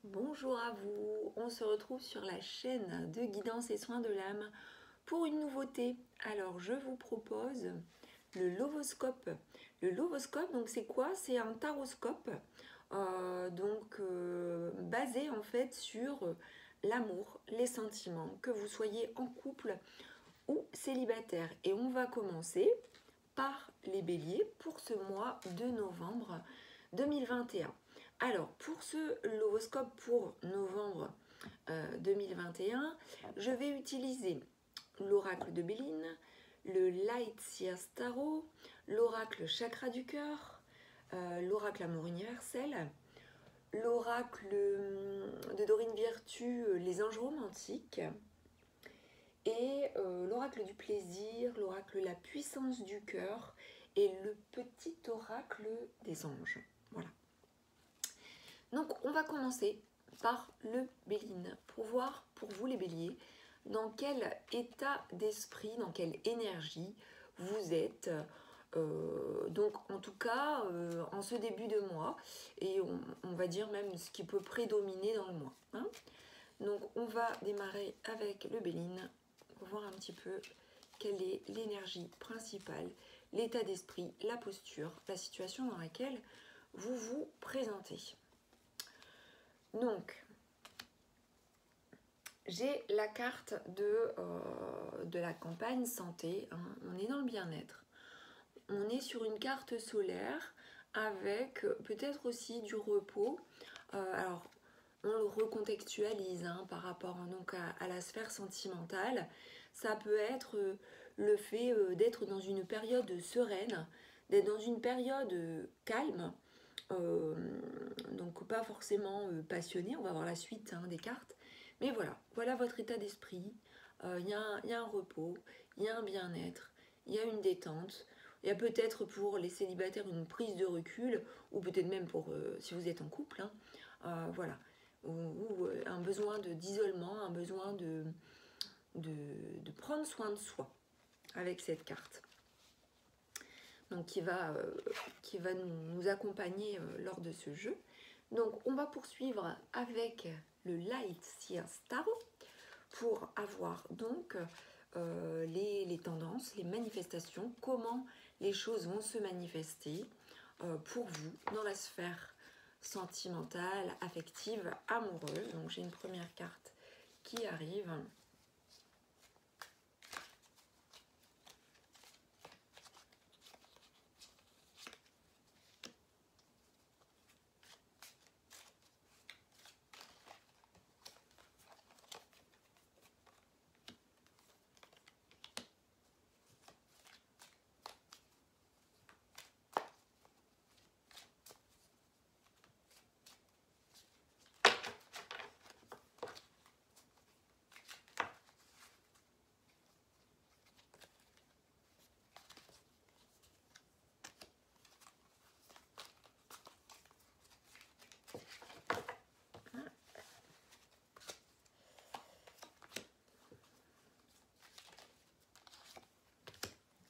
Bonjour à vous, on se retrouve sur la chaîne de guidance et soins de l'âme pour une nouveauté. Alors je vous propose le Lovoscope. Le Lovoscope, donc c'est quoi? C'est un taroscope basé en fait sur l'amour, les sentiments, que vous soyez en couple ou célibataire. Et on va commencer par les béliers pour ce mois de novembre 2021. Alors, pour ce lovoscope pour novembre 2021, je vais utiliser l'oracle de Béline, le Light Seers Tarot, l'oracle Chakra du cœur, l'oracle Amour universel, l'oracle de Dorine Virtue, les anges romantiques, et l'oracle du plaisir, l'oracle la puissance du cœur et le petit oracle des anges. Voilà. Donc on va commencer par le Béline pour voir pour vous les béliers dans quel état d'esprit, dans quelle énergie vous êtes. Donc en tout cas en ce début de mois et on va dire même ce qui peut prédominer dans le mois. Hein. Donc on va démarrer avec le Béline pour voir un petit peu quelle est l'énergie principale, l'état d'esprit, la posture, la situation dans laquelle vous vous présentez. Donc, j'ai la carte de la campagne santé, hein. On est dans le bien-être. On est sur une carte solaire avec peut-être aussi du repos. Alors, on le recontextualise hein, par rapport donc, à la sphère sentimentale. Ça peut être le fait d'être dans une période sereine, d'être dans une période calme, donc pas forcément passionné, on va voir la suite hein, des cartes, mais voilà votre état d'esprit, il y a un repos, il y a un bien-être, il y a une détente, il y a peut-être pour les célibataires une prise de recul, ou peut-être même pour si vous êtes en couple, hein, voilà, ou un besoin d'isolement, un besoin de prendre soin de soi avec cette carte. Donc qui va nous accompagner lors de ce jeu. Donc on va poursuivre avec le Light Seers Tarot pour avoir donc les tendances, les manifestations, comment les choses vont se manifester pour vous dans la sphère sentimentale, affective, amoureuse. Donc j'ai une première carte qui arrive.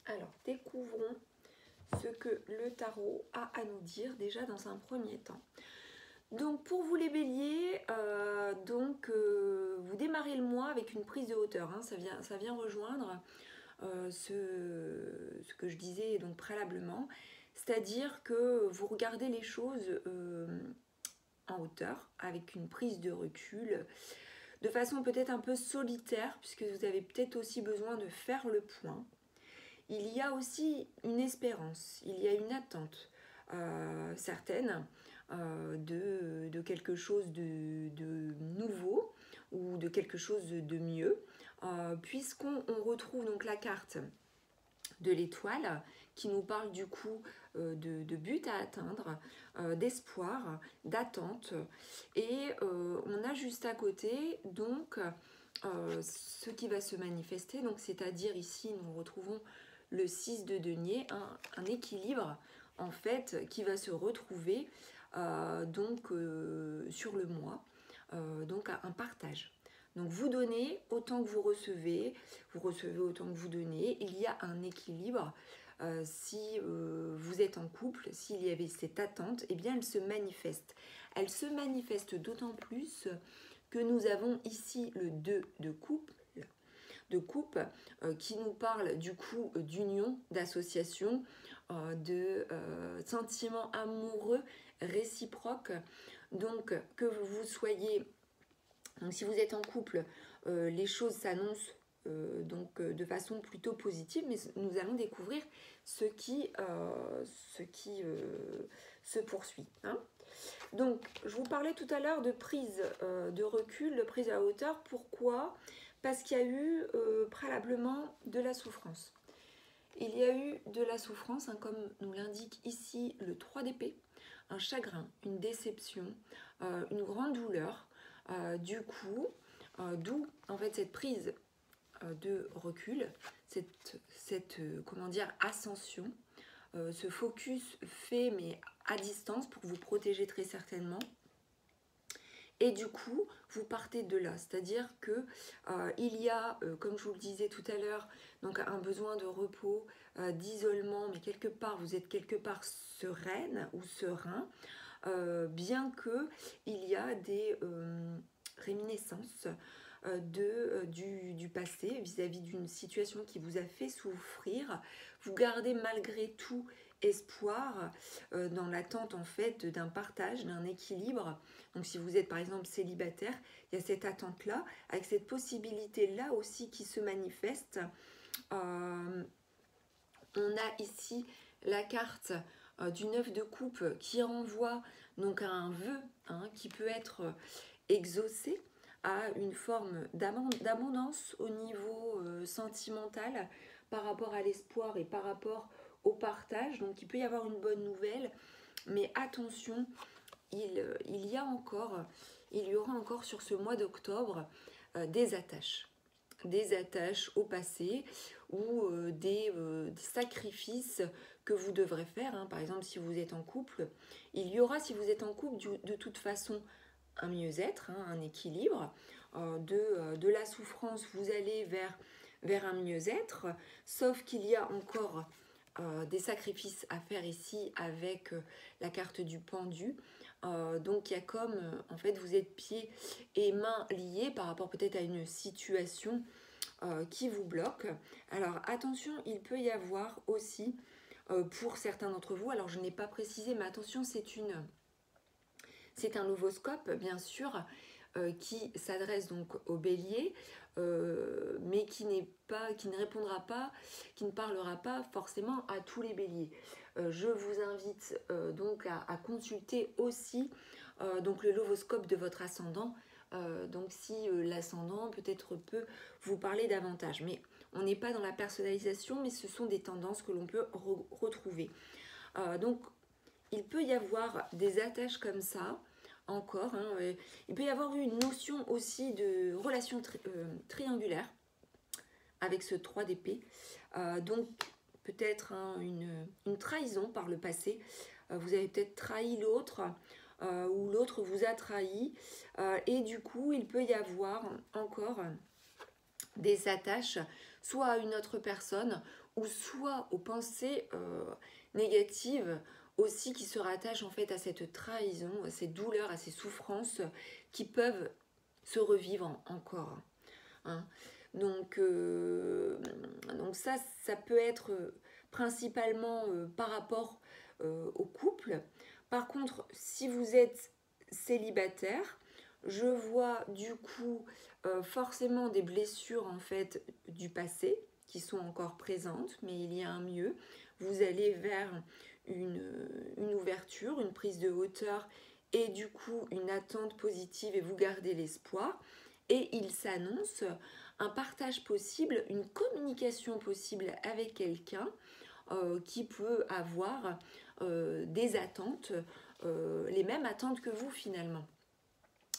Alors, découvrons ce que le tarot a à nous dire déjà dans un premier temps. Donc, pour vous les béliers, vous démarrez le mois avec une prise de hauteur. Hein, ça vient rejoindre ce que je disais donc préalablement. C'est-à-dire que vous regardez les choses en hauteur, avec une prise de recul, de façon peut-être un peu solitaire, puisque vous avez peut-être aussi besoin de faire le point. Il y a aussi une espérance, il y a une attente certaine de quelque chose de nouveau ou de quelque chose de mieux, puisqu'on retrouve donc la carte de l'étoile qui nous parle du coup de but à atteindre, d'espoir, d'attente, et on a juste à côté donc ce qui va se manifester, donc c'est-à-dire ici nous retrouvons le 6 de denier, un équilibre en fait qui va se retrouver sur le mois, donc un partage. Donc vous donnez autant que vous recevez autant que vous donnez, il y a un équilibre si vous êtes en couple, s'il y avait cette attente, eh bien elle se manifeste. Elle se manifeste d'autant plus que nous avons ici le 2 de coupe qui nous parle du coup d'union, d'association, de sentiments amoureux réciproques. Donc que vous soyez, donc si vous êtes en couple, les choses s'annoncent de façon plutôt positive, mais nous allons découvrir ce qui se poursuit. Hein. Donc, je vous parlais tout à l'heure de prise de recul, de prise à hauteur. Pourquoi ? Parce qu'il y a eu préalablement de la souffrance. Il y a eu de la souffrance, hein, comme nous l'indique ici le 3 d'épée, un chagrin, une déception, une grande douleur. Du coup, d'où en fait cette prise de recul, cette comment dire, ascension, ce focus fait mais à distance pour vous protéger très certainement. Et du coup, vous partez de là, c'est-à-dire que il y a, comme je vous le disais tout à l'heure, donc un besoin de repos, d'isolement, mais quelque part, vous êtes quelque part sereine ou serein, bien que il y a des réminiscences du passé vis-à-vis d'une situation qui vous a fait souffrir. Vous gardez malgré tout espoir dans l'attente en fait d'un partage, d'un équilibre. Donc si vous êtes par exemple célibataire, il y a cette attente-là, avec cette possibilité-là aussi qui se manifeste. On a ici la carte du 9 de coupe qui renvoie donc à un vœu qui peut être exaucé, à une forme d'abondance au niveau sentimental par rapport à l'espoir et par rapport au partage. Donc il peut y avoir une bonne nouvelle, mais attention, il y aura encore sur ce mois d'octobre des attaches au passé ou des sacrifices que vous devrez faire. Hein. Par exemple, si vous êtes en couple, il y aura, si vous êtes en couple, de toute façon, un mieux-être, un équilibre. De la souffrance, vous allez vers un mieux-être, sauf qu'il y a encore des sacrifices à faire ici avec la carte du pendu. Donc il y a comme, en fait, vous êtes pieds et mains liés par rapport peut-être à une situation qui vous bloque. Alors attention, il peut y avoir aussi, pour certains d'entre vous, alors je n'ai pas précisé, mais attention, c'est un lovoscope, bien sûr, qui s'adresse donc au bélier, mais qui ne répondra pas, qui ne parlera pas forcément à tous les béliers. Je vous invite donc à consulter aussi donc le lovoscope de votre ascendant, donc si l'ascendant peut-être peut vous parler davantage. Mais on n'est pas dans la personnalisation, mais ce sont des tendances que l'on peut retrouver. Donc il peut y avoir des attaches comme ça, encore. Il peut y avoir une notion aussi de relation triangulaire avec ce 3 d'épée. Donc peut-être une trahison par le passé. Vous avez peut-être trahi l'autre ou l'autre vous a trahi. Et du coup, il peut y avoir encore des attaches soit à une autre personne ou soit aux pensées négatives aussi qui se rattachent en fait à cette trahison, à ces douleurs, à ces souffrances qui peuvent se revivre encore. Hein. Donc ça peut être principalement par rapport au couple. Par contre, si vous êtes célibataire, je vois du coup forcément des blessures en fait du passé qui sont encore présentes, mais il y a un mieux. Vous allez vers une ouverture, une prise de hauteur et du coup une attente positive et vous gardez l'espoir. Et il s'annonce un partage possible, une communication possible avec quelqu'un qui peut avoir des attentes, les mêmes attentes que vous finalement.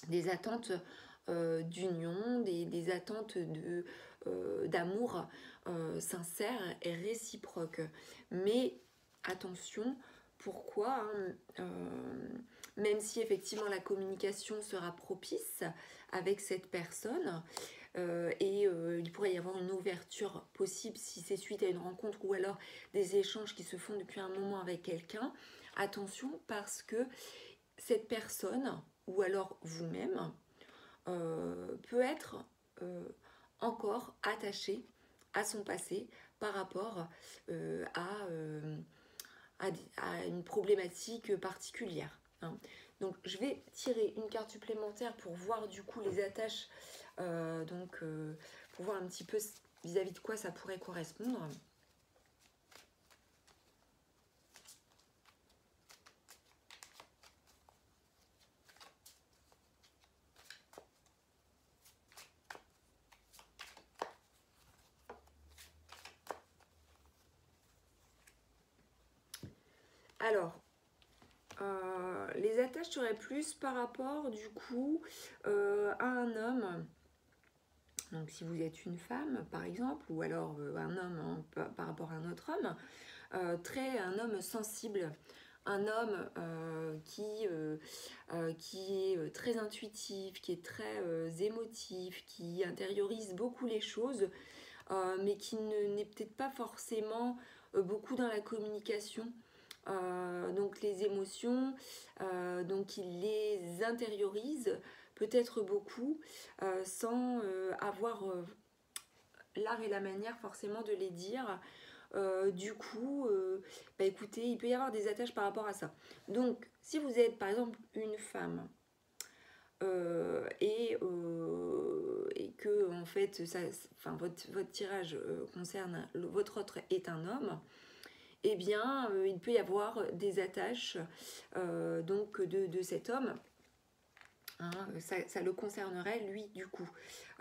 Des attentes d'union, des attentes d'amour sincère et réciproque. Mais attention, pourquoi même si effectivement la communication sera propice avec cette personne, il pourrait y avoir une ouverture possible si c'est suite à une rencontre ou alors des échanges qui se font depuis un moment avec quelqu'un. Attention, parce que cette personne ou alors vous-même peut être encore attaché à son passé par rapport à une problématique particulière. Hein. Donc je vais tirer une carte supplémentaire pour voir du coup les attaches, pour voir un petit peu vis-à-vis de quoi ça pourrait correspondre. Alors, les attaches seraient plus par rapport du coup à un homme. Donc si vous êtes une femme par exemple, ou alors un homme par rapport à un autre homme, un homme sensible, un homme qui est très intuitif, qui est très émotif, qui intériorise beaucoup les choses, mais qui n'est peut-être pas forcément beaucoup dans la communication. Donc les émotions, donc il les intériorise peut-être beaucoup sans avoir l'art et la manière forcément de les dire. Écoutez, il peut y avoir des attaches par rapport à ça. Donc si vous êtes par exemple une femme et que en fait votre tirage concerne votre autre est un homme, eh bien, il peut y avoir des attaches de cet homme. Hein, ça le concernerait, lui, du coup.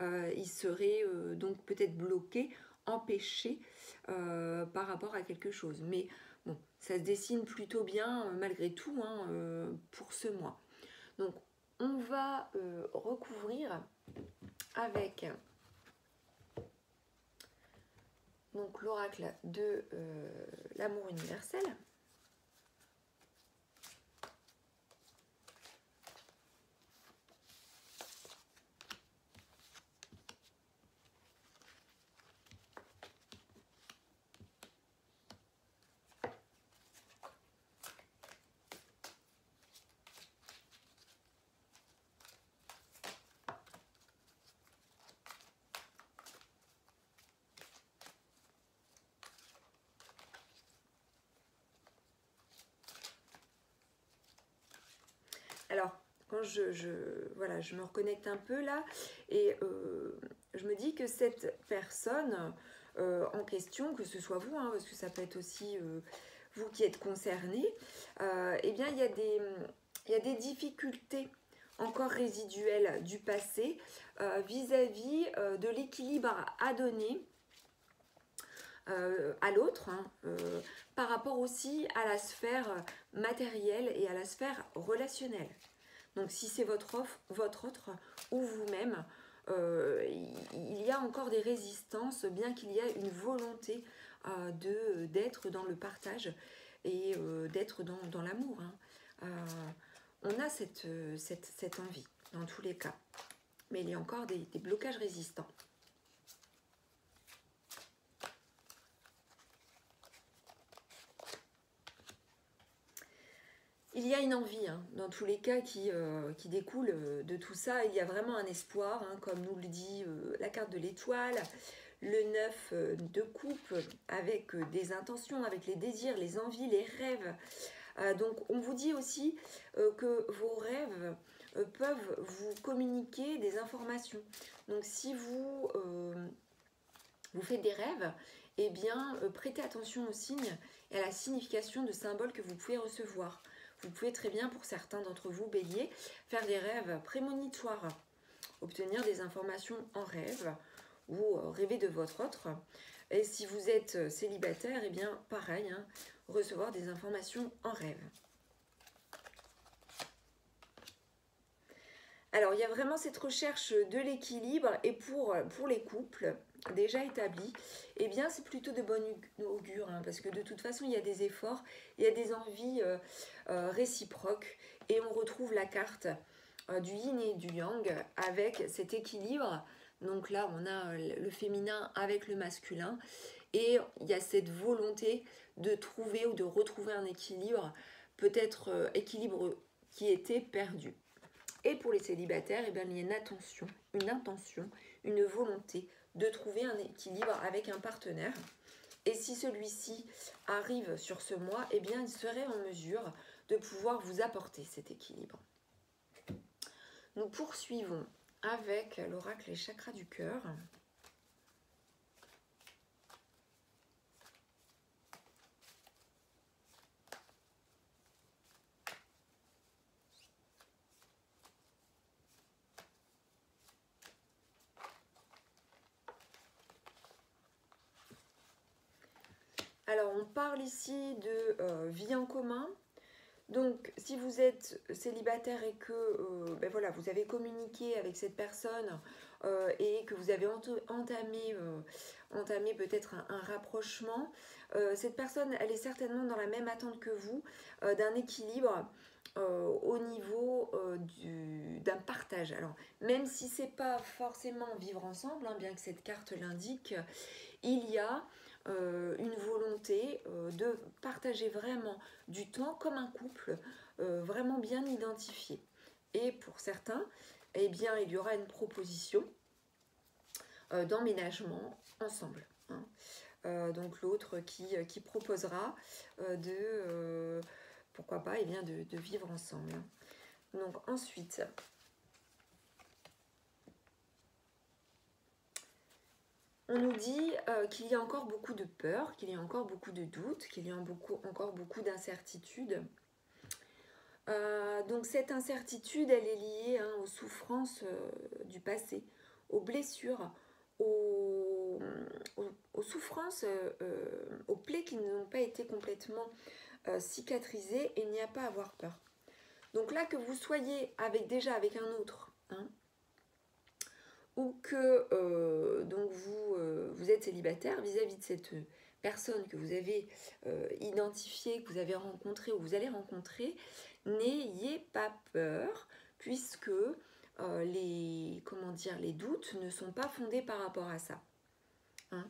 Il serait donc peut-être bloqué, empêché par rapport à quelque chose. Mais bon, ça se dessine plutôt bien, malgré tout, hein, pour ce mois. Donc, on va recouvrir avec... Donc l'oracle de l'amour universel. Alors, quand je me reconnecte un peu là, et je me dis que cette personne en question, que ce soit vous, hein, parce que ça peut être aussi vous qui êtes concerné, eh bien, il y a des difficultés encore résiduelles du passé vis-à-vis de l'équilibre à donner à l'autre, hein, par rapport aussi à la sphère matérielle et à la sphère relationnelle. Donc si c'est votre autre ou vous-même, il y a encore des résistances, bien qu'il y ait une volonté d'être dans le partage et d'être dans l'amour. Hein. On a cette envie, dans tous les cas. Mais il y a encore des blocages résistants. Il y a une envie, hein, dans tous les cas, qui découle de tout ça. Il y a vraiment un espoir, hein, comme nous le dit la carte de l'étoile, le 9 de coupe, avec des intentions, avec les désirs, les envies, les rêves. Donc on vous dit aussi que vos rêves peuvent vous communiquer des informations. Donc si vous faites des rêves, eh bien prêtez attention aux signes et à la signification de symboles que vous pouvez recevoir. Vous pouvez très bien, pour certains d'entre vous, bélier, faire des rêves prémonitoires, obtenir des informations en rêve ou rêver de votre autre. Et si vous êtes célibataire, eh bien pareil, hein, recevoir des informations en rêve. Alors, il y a vraiment cette recherche de l'équilibre et pour les couples déjà établis, eh bien, c'est plutôt de bon augure, hein, parce que de toute façon, il y a des efforts, il y a des envies réciproques et on retrouve la carte du yin et du yang avec cet équilibre. Donc là, on a le féminin avec le masculin. Et il y a cette volonté de trouver ou de retrouver un équilibre, peut-être équilibre qui était perdu. Et pour les célibataires, eh bien, il y a une intention, une volonté de trouver un équilibre avec un partenaire. Et si celui-ci arrive sur ce mois, eh bien, il serait en mesure de pouvoir vous apporter cet équilibre. Nous poursuivons avec l'oracle et chakras du cœur. Alors, on parle ici de vie en commun. Donc, si vous êtes célibataire et que ben voilà, vous avez communiqué avec cette personne et que vous avez entamé peut-être un rapprochement, cette personne, elle est certainement dans la même attente que vous d'un équilibre au niveau d'un partage. Alors, même si c'est pas forcément vivre ensemble, hein, bien que cette carte l'indique, il y a une volonté de partager vraiment du temps comme un couple, vraiment bien identifié. Et pour certains, eh bien, il y aura une proposition d'emménagement ensemble. Hein. Donc l'autre qui proposera pourquoi pas, eh bien, de vivre ensemble. Donc ensuite, on nous dit qu'il y a encore beaucoup de peur, qu'il y a encore beaucoup de doutes, qu'il y a encore beaucoup d'incertitudes. Donc cette incertitude, elle est liée aux souffrances du passé, aux blessures, aux souffrances, aux plaies qui n'ont pas été complètement cicatrisées, et il n'y a pas à avoir peur. Donc là, que vous soyez déjà avec un autre, hein, ou que donc vous êtes célibataire vis-à-vis de cette personne que vous avez identifiée, que vous avez rencontrée ou vous allez rencontrer, n'ayez pas peur, puisque les doutes ne sont pas fondés par rapport à ça. Hein.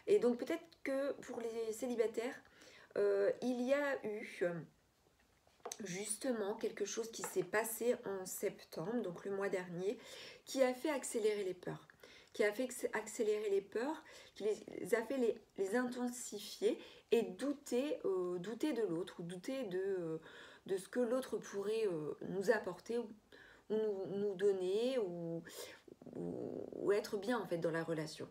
Et donc peut-être que pour les célibataires, il y a eu justement quelque chose qui s'est passé en septembre, donc le mois dernier, qui a fait accélérer les peurs, qui a fait accélérer les peurs, qui les a fait les intensifier et douter de l'autre, ou douter de ce que l'autre pourrait nous apporter ou nous donner ou être bien en fait dans la relation.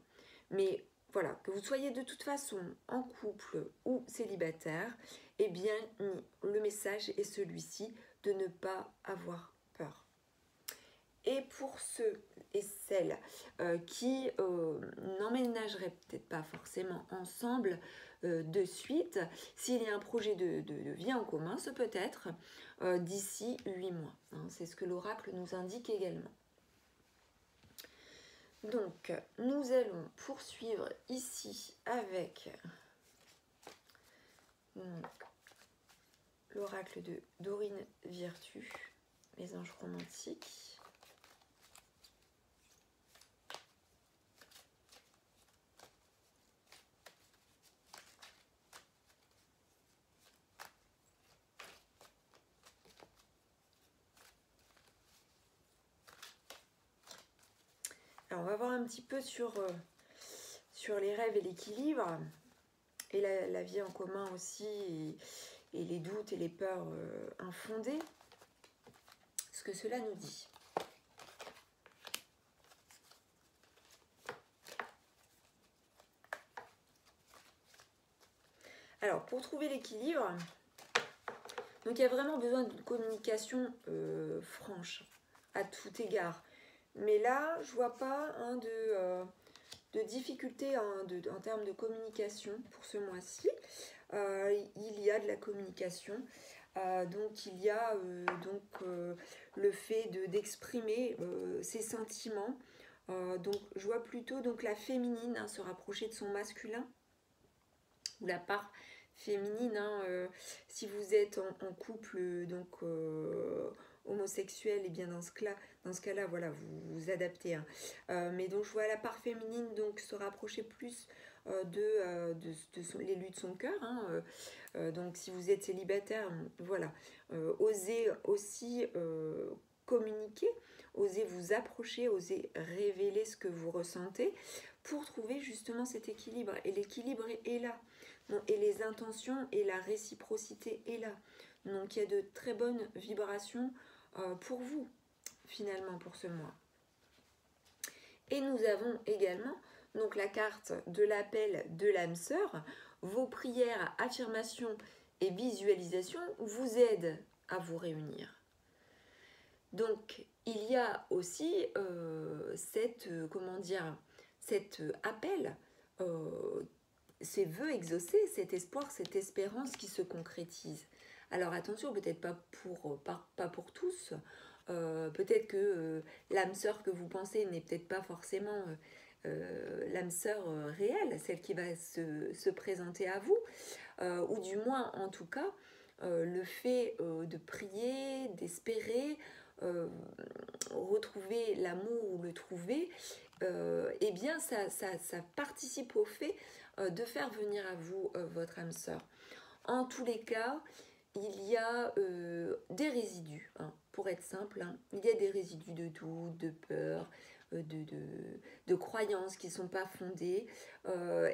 Mais voilà, que vous soyez de toute façon en couple ou célibataire, eh bien le message est celui-ci, de ne pas avoir peur. Et pour ceux et celles qui n'emménageraient peut-être pas forcément ensemble de suite, s'il y a un projet de vie en commun, ce peut être d'ici 8 mois. Hein, c'est ce que l'oracle nous indique également. Donc, nous allons poursuivre ici avec l'oracle de Dorine Virtue, les anges romantiques. Alors, on va voir un petit peu sur les rêves et l'équilibre, et la vie en commun aussi, et les doutes et les peurs infondées, ce que cela nous dit. Alors, pour trouver l'équilibre, donc il y a vraiment besoin d'une communication franche, à tout égard. Mais là, je vois pas de difficulté en termes de communication pour ce mois-ci. Il y a de la communication. Donc il y a le fait d'exprimer ses sentiments. Donc je vois plutôt la féminine se rapprocher de son masculin, ou la part féminine, si vous êtes en couple, donc homosexuel, et bien dans ce cas-là, voilà, vous vous adaptez. Hein. Mais donc je vois la part féminine donc se rapprocher plus l'élu de son cœur. Hein. Donc si vous êtes célibataire, voilà, osez aussi communiquer, osez vous approcher, osez révéler ce que vous ressentez pour trouver justement cet équilibre. Et l'équilibre est là. Bon, et les intentions et la réciprocité est là. Donc il y a de très bonnes vibrations pour vous, finalement, pour ce mois. Et nous avons également donc la carte de l'appel de l'âme sœur. Vos prières, affirmations et visualisations vous aident à vous réunir. Donc il y a aussi cet appel, ces vœux exaucés, cet espoir, cette espérance qui se concrétise. Alors attention, peut-être pas pour tous, peut-être que l'âme sœur que vous pensez n'est peut-être pas forcément l'âme sœur réelle, celle qui va se présenter à vous, ou du moins en tout cas le fait de prier, d'espérer, retrouver l'amour ou le trouver, eh bien ça participe au fait de faire venir à vous votre âme sœur. En tous les cas, il y a des résidus, hein, pour être simple, hein, il y a des résidus de doute, de peur, de croyances qui ne sont pas fondées,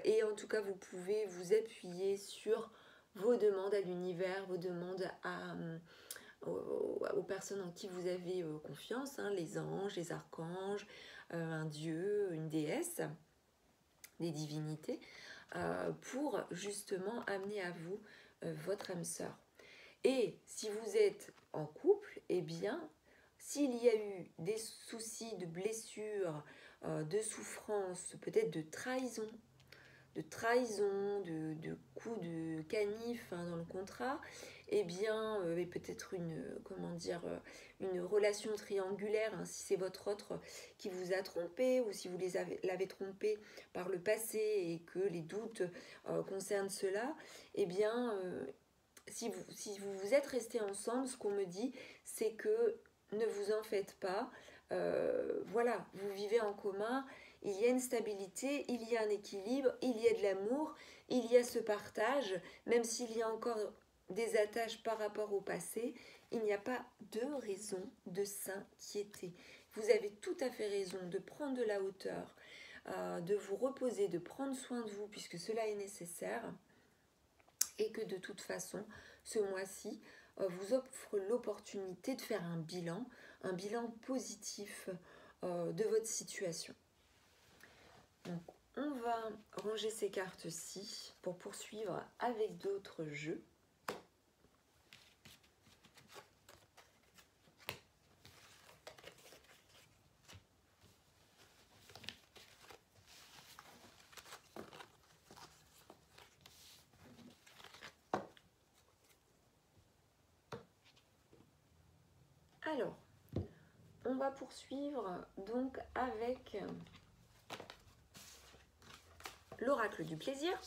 et en tout cas vous pouvez vous appuyer sur vos demandes à l'univers, vos demandes aux personnes en qui vous avez confiance, hein, les anges, les archanges, un dieu, une déesse, des divinités, pour justement amener à vous votre âme sœur. Et si vous êtes en couple, eh bien, s'il y a eu des soucis de blessures, de souffrances, peut-être de trahison, de coups de canif, hein, dans le contrat, eh bien, et peut-être une relation triangulaire, hein, si c'est votre autre qui vous a trompé, ou si vous l'avez trompé par le passé et que les doutes concernent cela, eh bien, si vous êtes restés ensemble, ce qu'on me dit, c'est que ne vous en faites pas. Voilà, vous vivez en commun, il y a une stabilité, il y a un équilibre, il y a de l'amour, il y a ce partage, même s'il y a encore des attaches par rapport au passé, il n'y a pas de raison de s'inquiéter. Vous avez tout à fait raison de prendre de la hauteur, de vous reposer, de prendre soin de vous, puisque cela est nécessaire. Et que de toute façon, ce mois-ci vous offre l'opportunité de faire un bilan positif de votre situation. Donc, on va ranger ces cartes-ci pour poursuivre avec d'autres jeux. Alors, on va poursuivre donc avec l'oracle du plaisir.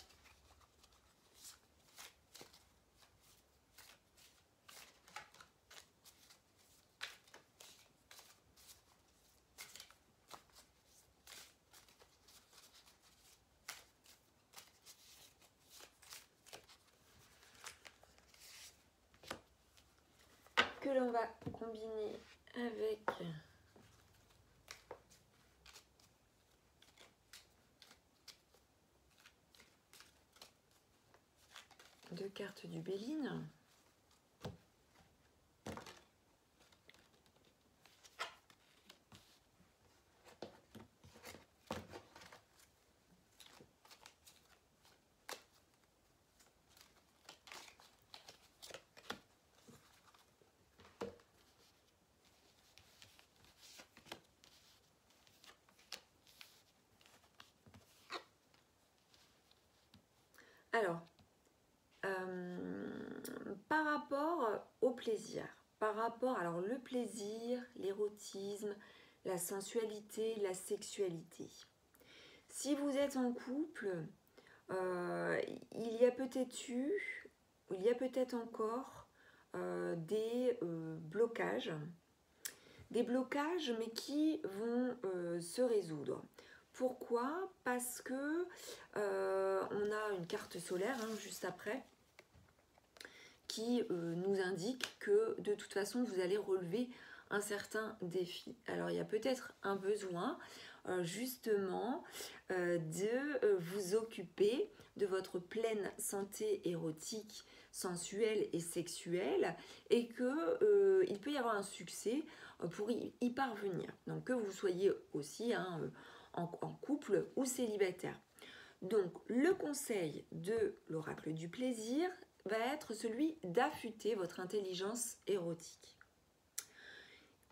Que l'on va combiner avec deux cartes du Béline. Alors, par rapport au plaisir, alors le plaisir, l'érotisme, la sensualité, la sexualité. Si vous êtes en couple, il y a peut-être encore des blocages. Des blocages, mais qui vont se résoudre. Pourquoi? Parce que on a une carte solaire juste après qui nous indique que de toute façon vous allez relever un certain défi. Alors il y a peut-être un besoin justement de vous occuper de votre pleine santé érotique, sensuelle et sexuelle, et que il peut y avoir un succès pour y parvenir. Donc que vous soyez aussi en couple ou célibataire. Donc le conseil de l'oracle du plaisir va être celui d'affûter votre intelligence érotique.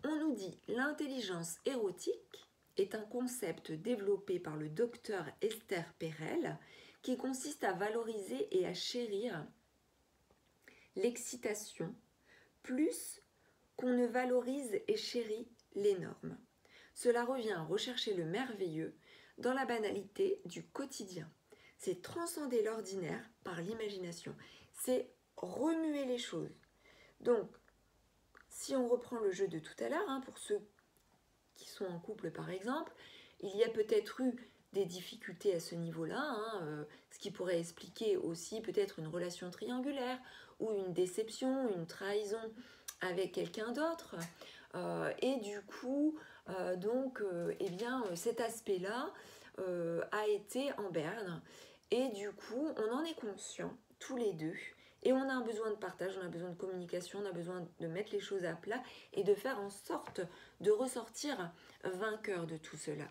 On nous dit l'intelligence érotique est un concept développé par le docteur Esther Perel qui consiste à valoriser et à chérir l'excitation plus qu'on ne valorise et chérit les normes. Cela revient à rechercher le merveilleux dans la banalité du quotidien. C'est transcender l'ordinaire par l'imagination. C'est remuer les choses. Donc, si on reprend le jeu de tout à l'heure, pour ceux qui sont en couple par exemple, il y a peut-être eu des difficultés à ce niveau-là, ce qui pourrait expliquer aussi peut-être une relation triangulaire ou une déception, une trahison avec quelqu'un d'autre. Et du coup, cet aspect-là a été en berne. Et du coup, on en est conscient, tous les deux, et on a un besoin de partage, on a besoin de communication, on a besoin de mettre les choses à plat et de faire en sorte de ressortir vainqueur de tout cela.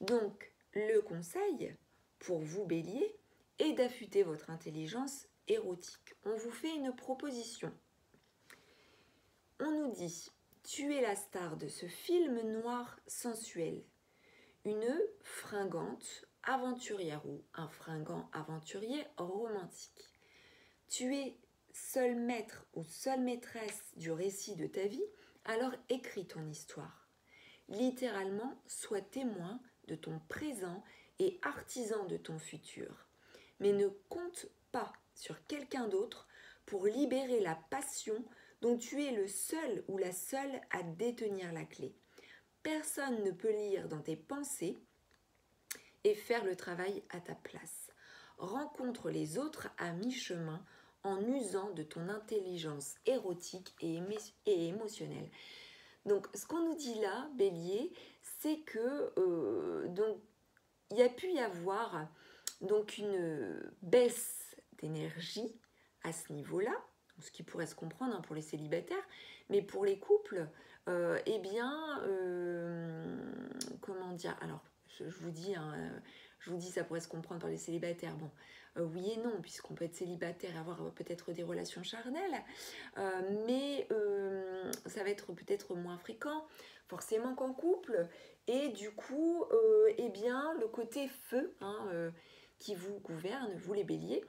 Donc, le conseil pour vous, Bélier, est d'affûter votre intelligence érotique. On vous fait une proposition. On nous dit, tu es la star de ce film noir sensuel, une fringante aventurière ou un fringant aventurier romantique. Tu es seul maître ou seule maîtresse du récit de ta vie, alors écris ton histoire. Littéralement, sois témoin de ton présent et artisan de ton futur. Mais ne compte pas sur quelqu'un d'autre pour libérer la passion dont tu es le seul ou la seule à détenir la clé. Personne ne peut lire dans tes pensées et faire le travail à ta place. Rencontre les autres à mi-chemin en usant de ton intelligence érotique et émotionnelle. Donc, ce qu'on nous dit là, Bélier, c'est que il y a pu y avoir donc une baisse d'énergie à ce niveau-là, ce qui pourrait se comprendre pour les célibataires, mais pour les couples, comment dire, alors je vous dis, ça pourrait se comprendre par les célibataires, oui et non, puisqu'on peut être célibataire et avoir peut-être des relations charnelles, mais ça va être peut-être moins fréquent, forcément qu'en couple, et du coup, le côté feu qui vous gouverne, vous les béliers,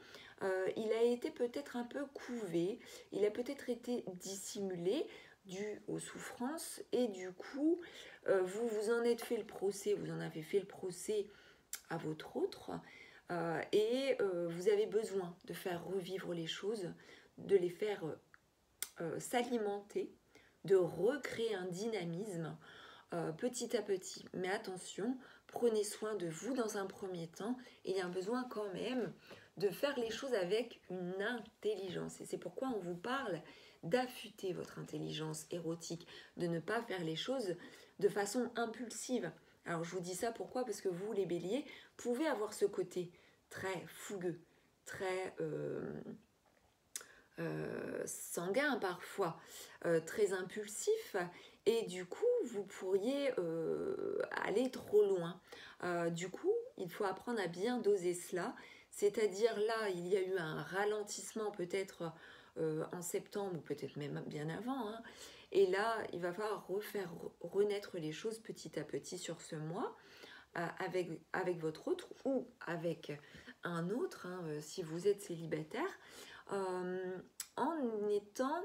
il a été peut-être un peu couvé, il a peut-être été dissimulé dû aux souffrances, et du coup, vous en avez fait le procès à votre autre, vous avez besoin de faire revivre les choses, de les faire s'alimenter, de recréer un dynamisme petit à petit. Mais attention, prenez soin de vous dans un premier temps, et il y a un besoin quand même de faire les choses avec une intelligence. Et c'est pourquoi on vous parle d'affûter votre intelligence érotique, de ne pas faire les choses de façon impulsive. Alors je vous dis ça pourquoi? Parce que vous, les béliers, pouvez avoir ce côté très fougueux, très sanguin parfois, très impulsif, et du coup vous pourriez aller trop loin. Du coup, il faut apprendre à bien doser cela, c'est-à-dire là, il y a eu un ralentissement peut-être en septembre, ou peut-être même bien avant, et là, il va falloir refaire renaître les choses petit à petit sur ce mois, avec votre autre ou avec un autre, si vous êtes célibataire, en étant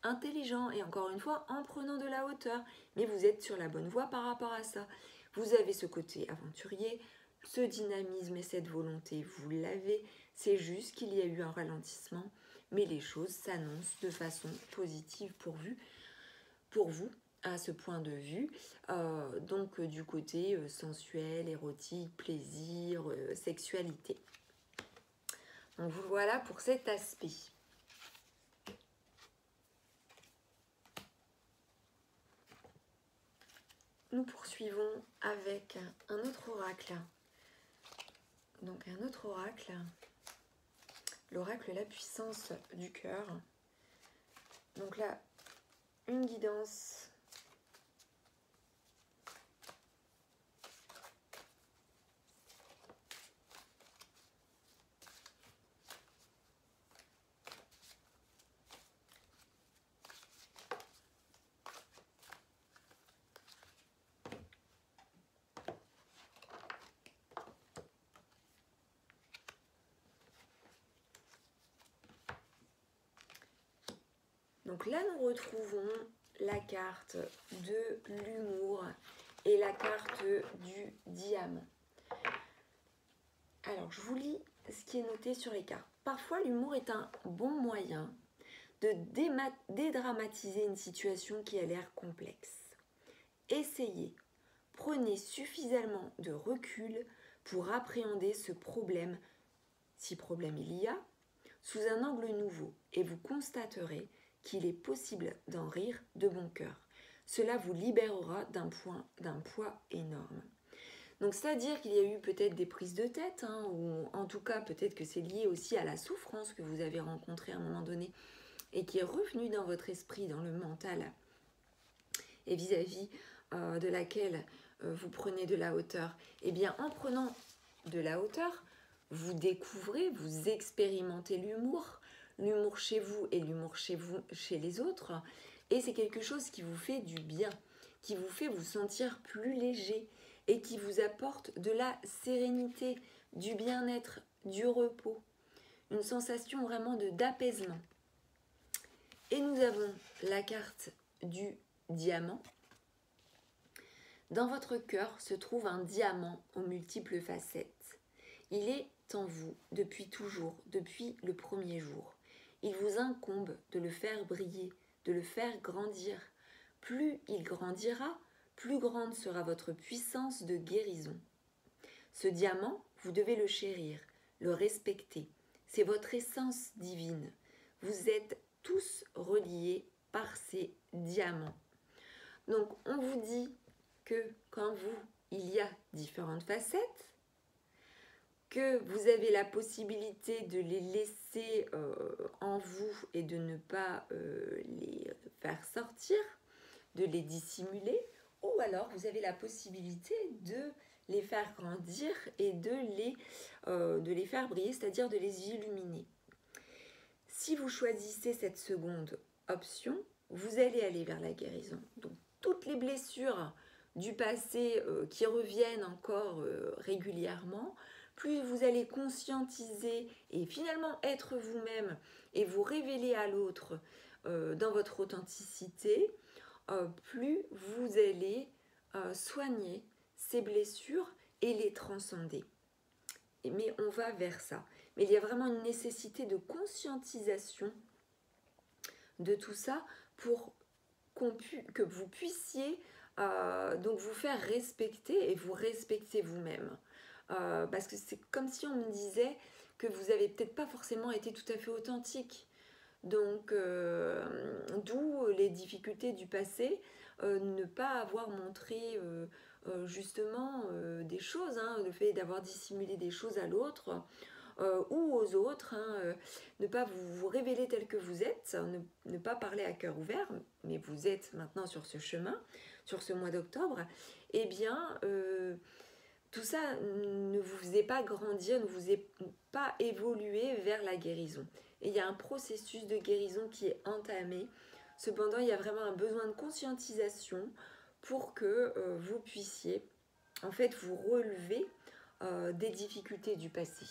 intelligent et encore une fois en prenant de la hauteur. Mais vous êtes sur la bonne voie par rapport à ça. Vous avez ce côté aventurier, ce dynamisme et cette volonté, vous l'avez. C'est juste qu'il y a eu un ralentissement mais les choses s'annoncent de façon positive pour vous à ce point de vue. Donc du côté sensuel, érotique, plaisir, sexualité. Donc voilà pour cet aspect. Nous poursuivons avec un autre oracle. Donc un autre oracle, l'oracle la puissance du cœur. Donc là, une guidance Donc là, nous retrouvons la carte de l'humour et la carte du diamant. Alors, je vous lis ce qui est noté sur les cartes. Parfois, l'humour est un bon moyen de dédramatiser une situation qui a l'air complexe. Essayez, prenez suffisamment de recul pour appréhender ce problème, si problème il y a, sous un angle nouveau et vous constaterez qu'il est possible d'en rire de bon cœur. Cela vous libérera d'un poids énorme. Donc c'est-à-dire qu'il y a eu peut-être des prises de tête, ou en tout cas peut-être que c'est lié aussi à la souffrance que vous avez rencontrée à un moment donné et qui est revenue dans votre esprit, dans le mental, et vis-à-vis de laquelle vous prenez de la hauteur. Eh bien en prenant de la hauteur, vous découvrez, vous expérimentez l'humour chez vous et l'humour chez les autres, et c'est quelque chose qui vous fait du bien, qui vous fait vous sentir plus léger et qui vous apporte de la sérénité, du bien-être, du repos, une sensation vraiment d'apaisement. Et nous avons la carte du diamant. Dans votre cœur se trouve un diamant aux multiples facettes. Il est en vous depuis toujours, depuis le premier jour. Il vous incombe de le faire briller, de le faire grandir. Plus il grandira, plus grande sera votre puissance de guérison. Ce diamant, vous devez le chérir, le respecter. C'est votre essence divine. Vous êtes tous reliés par ces diamants. Donc, on vous dit que qu'en vous, il y a différentes facettes, que vous avez la possibilité de les laisser en vous et de ne pas les faire sortir, de les dissimuler, ou alors vous avez la possibilité de les faire grandir et de les faire briller, c'est-à-dire de les illuminer. Si vous choisissez cette seconde option, vous allez aller vers la guérison. Donc toutes les blessures du passé qui reviennent encore régulièrement, plus vous allez conscientiser et finalement être vous-même et vous révéler à l'autre dans votre authenticité, plus vous allez soigner ces blessures et les transcender. Mais on va vers ça. Mais il y a vraiment une nécessité de conscientisation de tout ça pour que vous puissiez donc vous faire respecter et vous respecter vous-même. Parce que c'est comme si on me disait que vous n'avez peut-être pas forcément été tout à fait authentique. Donc, d'où les difficultés du passé, ne pas avoir montré justement des choses, le fait d'avoir dissimulé des choses à l'autre ou aux autres, ne pas vous révéler tel que vous êtes, ne pas parler à cœur ouvert, mais vous êtes maintenant sur ce chemin, sur ce mois d'octobre, eh bien, tout ça ne vous faisait pas grandir, ne vous faisait pas évoluer vers la guérison. Et il y a un processus de guérison qui est entamé. Cependant, il y a vraiment un besoin de conscientisation pour que vous puissiez en fait vous relever des difficultés du passé.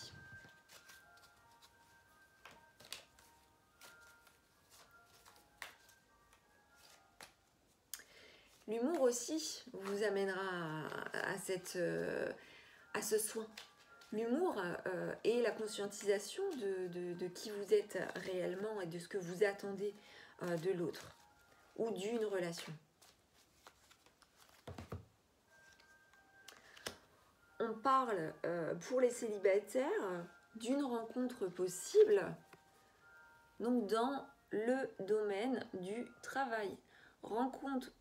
L'humour aussi vous amènera à ce soin, L'humour et la conscientisation de qui vous êtes réellement et de ce que vous attendez de l'autre ou d'une relation. On parle pour les célibataires d'une rencontre possible, donc dans le domaine du travail. Rencontre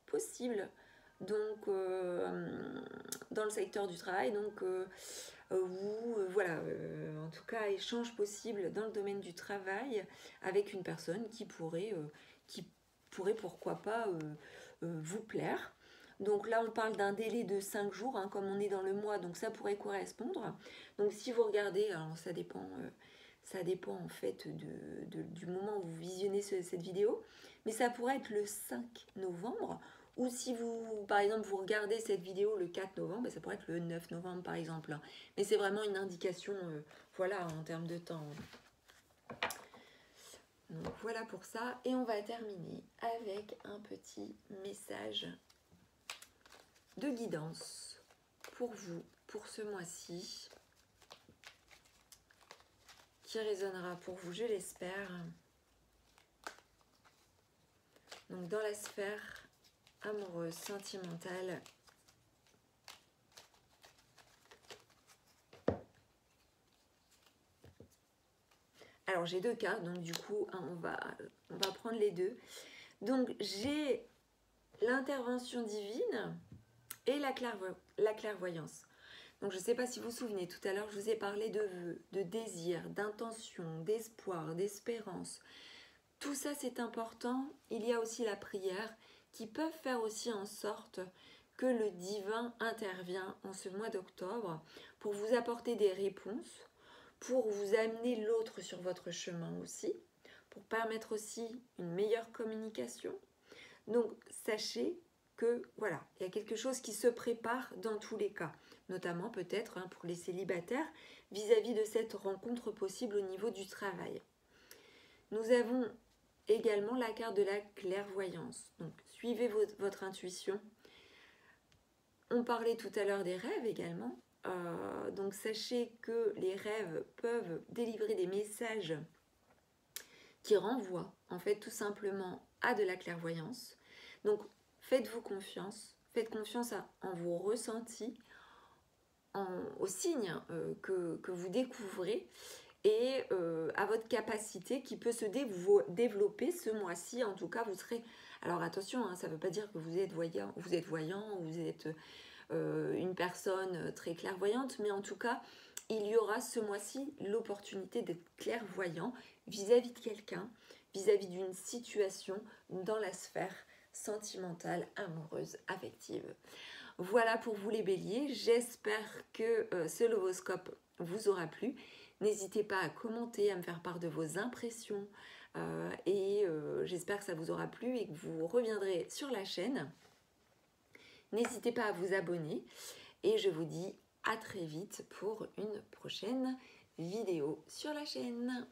possible, donc dans le secteur du travail, donc voilà, en tout cas échange possible dans le domaine du travail avec une personne qui pourrait pourquoi pas vous plaire. Donc là on parle d'un délai de 5 jours, hein, comme on est dans le mois, donc ça pourrait correspondre. Donc si vous regardez, alors ça dépend en fait du moment où vous visionnez cette vidéo, mais ça pourrait être le 5 novembre, ou si vous, par exemple, vous regardez cette vidéo le 4 novembre, ça pourrait être le 9 novembre par exemple. Mais c'est vraiment une indication, voilà, en termes de temps. Donc voilà pour ça, et on va terminer avec un petit message de guidance pour vous, pour ce mois-ci, qui résonnera pour vous, je l'espère. Donc dans la sphère amoureuse, sentimentale, alors j'ai 2 cas, donc du coup on va prendre les 2. Donc j'ai l'intervention divine et la clairvoyance. Donc je ne sais pas si vous vous souvenez, tout à l'heure je vous ai parlé de vœux, de désirs, d'intention, d'espoir, d'espérance. Tout ça c'est important. Il y a aussi la prière qui peuvent faire aussi en sorte que le divin intervient en ce mois d'octobre pour vous apporter des réponses, pour vous amener l'autre sur votre chemin aussi, pour permettre aussi une meilleure communication. Donc sachez que voilà, il y a quelque chose qui se prépare dans tous les cas, notamment peut-être pour les célibataires vis-à-vis de cette rencontre possible au niveau du travail. Nous avons également la carte de la clairvoyance. Donc suivez votre intuition. On parlait tout à l'heure des rêves également. Donc sachez que les rêves peuvent délivrer des messages qui renvoient en fait tout simplement à de la clairvoyance. Donc faites-vous confiance, faites confiance en vos ressentis, aux signes que vous découvrez et à votre capacité qui peut se développer ce mois-ci. En tout cas, vous serez... Alors attention, hein, ça ne veut pas dire que vous êtes voyant, ou vous êtes une personne très clairvoyante, mais en tout cas, il y aura ce mois-ci l'opportunité d'être clairvoyant vis-à-vis de quelqu'un, vis-à-vis d'une situation dans la sphère sentimentale, amoureuse, affective. Voilà pour vous les béliers, j'espère que ce lovoscope vous aura plu. N'hésitez pas à commenter, à me faire part de vos impressions et j'espère que ça vous aura plu et que vous reviendrez sur la chaîne. N'hésitez pas à vous abonner et je vous dis à très vite pour une prochaine vidéo sur la chaîne.